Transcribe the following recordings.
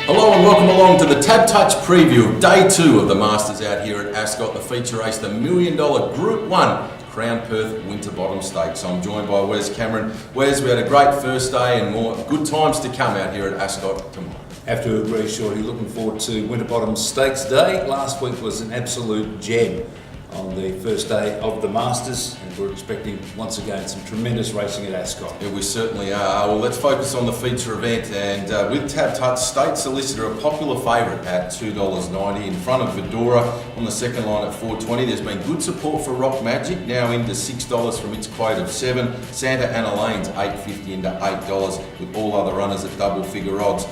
Hello and welcome along to the Tab Touch preview of Day 2 of the Masters out here at Ascot, the feature race, the $1 million Group 1 Crown Perth Winterbottom Stakes. I'm joined by Wes Cameron. Wes, we had a great first day and more good times to come out here at Ascot tomorrow. Have to agree, Shorty. Looking forward to Winterbottom Stakes Day. Last week was an absolute gem on the first day of the Masters, and we're expecting once again some tremendous racing at Ascot. Yeah, we certainly are. Well, let's focus on the feature event, and with Tab Touch, State Solicitor, a popular favourite at $2.90 in front of Vidora on the second line at $4.20. There's been good support for Rock Magic, now into $6 from its quote of $7. Santa Ana Lane's $8.50 into $8, with all other runners at double figure odds.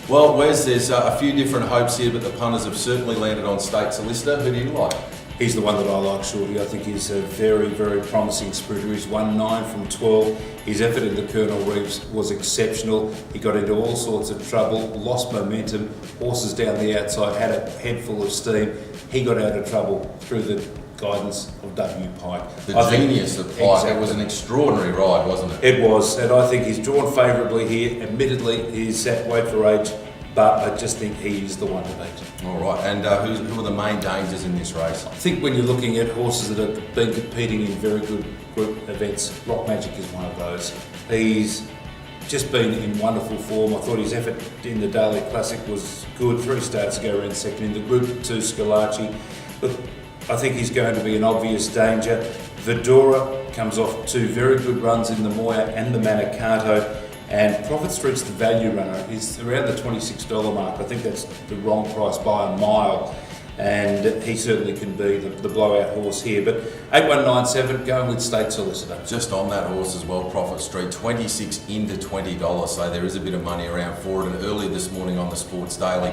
Well, Wes, there's a few different hopes here, but the punters have certainly landed on State Solicitor. Who do you like? He's the one that I like, Shorty. I think he's a very, very promising sprinter. He's won 9 from 12. His effort in the Colonel Reeves was exceptional. He got into all sorts of trouble, lost momentum, horses down the outside, had a head full of steam. He got out of trouble through the guidance of W. Pike. The genius of Pike. Exactly. It was an extraordinary ride, wasn't it? It was, and I think he's drawn favourably here. Admittedly, he's at weight for age, but I just think he's the one to beat. All right, and who are the main dangers in this race? I think when you're looking at horses that have been competing in very good group events, Rock Magic is one of those. He's just been in wonderful form. I thought his effort in the Daily Classic was good. 3 starts ago around second in the Group 2 Scalacci. Look, I think he's going to be an obvious danger. Vidora comes off 2 very good runs in the Moya and the Manicato. And Prophet Street's the value runner. He's around the $26 mark. I think that's the wrong price by a mile. And he certainly can be the blowout horse here. But 8197, going with State Solicitor. Just on that horse as well, Prophet Street, 26 into $20. So there is a bit of money around for it. And earlier this morning on the Sports Daily,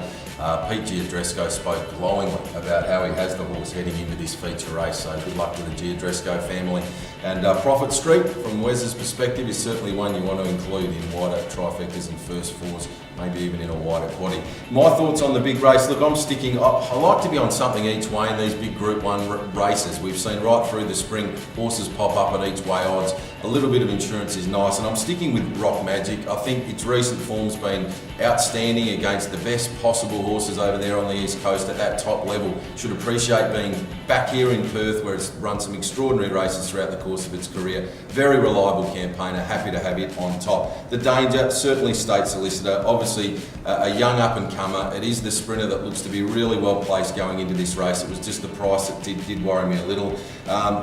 Pete Giadresco spoke glowingly about how he has the horse heading into this feature race. So good luck to the Giadresco family. And Prophet Street, from Wes's perspective, is certainly one you want to include in wider trifectas and first fours, maybe even in a wider quaddie. My thoughts on the big race, look, I'm sticking, I like to be on something each way in these big Group 1 races. We've seen right through the spring, horses pop up at each way odds. A little bit of insurance is nice, and I'm sticking with Rock Magic. I think its recent form's been outstanding against the best possible horses over there on the East Coast at that top level. Should appreciate being back here in Perth, where it's run some extraordinary races throughout the course of its career. Very reliable campaigner, happy to have it on top. The danger, certainly State Solicitor, obviously a young up-and-comer. It is the sprinter that looks to be really well placed going into this race. It was just the price that did worry me a little.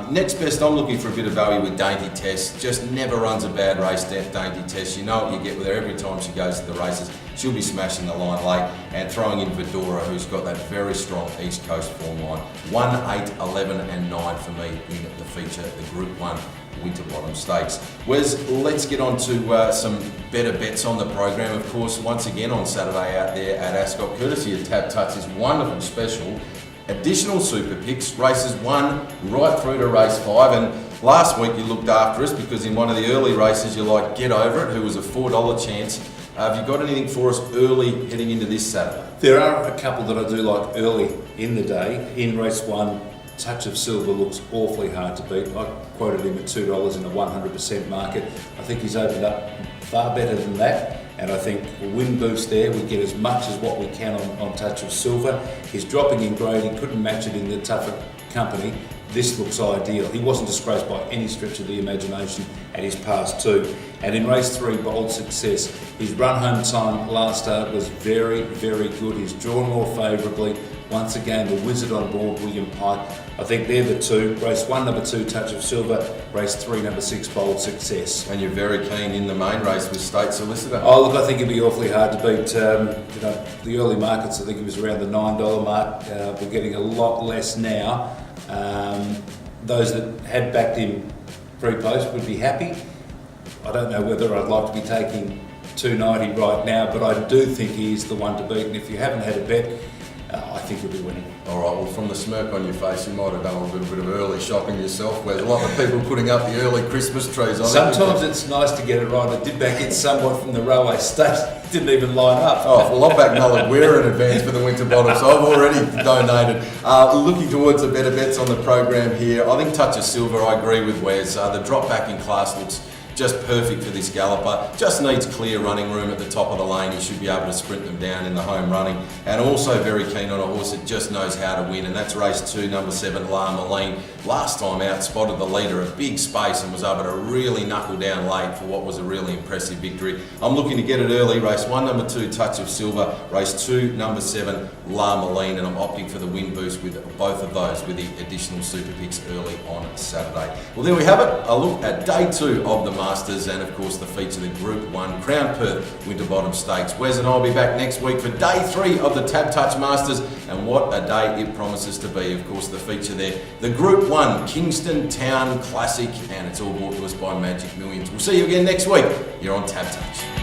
Next best, I'm looking for a bit of value with Dainty Tess. Just never runs a bad race, Dainty Tess. You know what you get with her every time she goes to the races. She'll be smashing the line late and throwing in Vidora, who's got that very strong East Coast form line. 1, 8, 11 and 9 for me in the feature, the Group 1 Winterbottom Stakes. Wes, let's get on to some better bets on the program. Of course, once again on Saturday out there at Ascot, courtesy of Tab Touch's wonderful special, additional super picks, races 1 right through to race 5. And last week you looked after us because in one of the early races you like Get Over It, who was a $4 chance. Have you got anything for us early heading into this Saturday? There are a couple that I do like early in the day. In race 1, Touch of Silver looks awfully hard to beat. I quoted him at $2 in a 100% market. I think he's opened up far better than that. And I think a win boost there, we get as much as what we can on Touch of Silver. He's dropping in grade, he couldn't match it in the tougher company. This looks ideal. He wasn't disgraced by any stretch of the imagination at his past 2. And in race 3, Bold Success, his run home time last start was very, very good. He's drawn more favourably. Once again, the wizard on board, William Pike. I think they're the 2. Race 1, number 2, Touch of Silver. Race 3, number 6, Bold Success. And you're very keen in the main race with State Solicitor. Oh, look, I think it'd be awfully hard to beat. The early markets, I think it was around the $9 mark. We're getting a lot less now. Those that had backed him pre-post would be happy. I don't know whether I'd like to be taking $2.90 right now, but I do think he is the one to beat. And if you haven't had a bet, I think he'll be winning. All right, well, from the smirk on your face, you might have done a little bit of early shopping yourself, where a lot of people putting up the early Christmas trees on. Sometimes it's nice to get it right. I did back it somewhat from the railway station. Didn't even line up. Oh, well, I backed Nullagüera in advance for the Winterbottom, so I've already donated. Looking towards the better bets on the program here, I think Touch of Silver, I agree with Wes. The drop back in class looks just perfect for this galloper. Just needs clear running room at the top of the lane. He should be able to sprint them down in the home running. And also very keen on a horse that just knows how to win, and that's race 2, number 7, La Moline. Last time out, spotted the leader a big space and was able to really knuckle down late for what was a really impressive victory. I'm looking to get it early. Race 1, number 2, Touch of Silver. Race 2, number 7, La Moline, and I'm opting for the win boost with both of those with the additional super picks early on Saturday. Well, there we have it. A look at day 2 of the Masters, and of course the feature, the Group 1 Crown Perth Winterbottom Stakes. Wes and I will be back next week for day 3 of the Tab Touch Masters, and what a day it promises to be. Of course, the feature there, the Group 1 Kingston Town Classic, and it's all brought to us by Magic Millions. We'll see you again next week here on Tab Touch.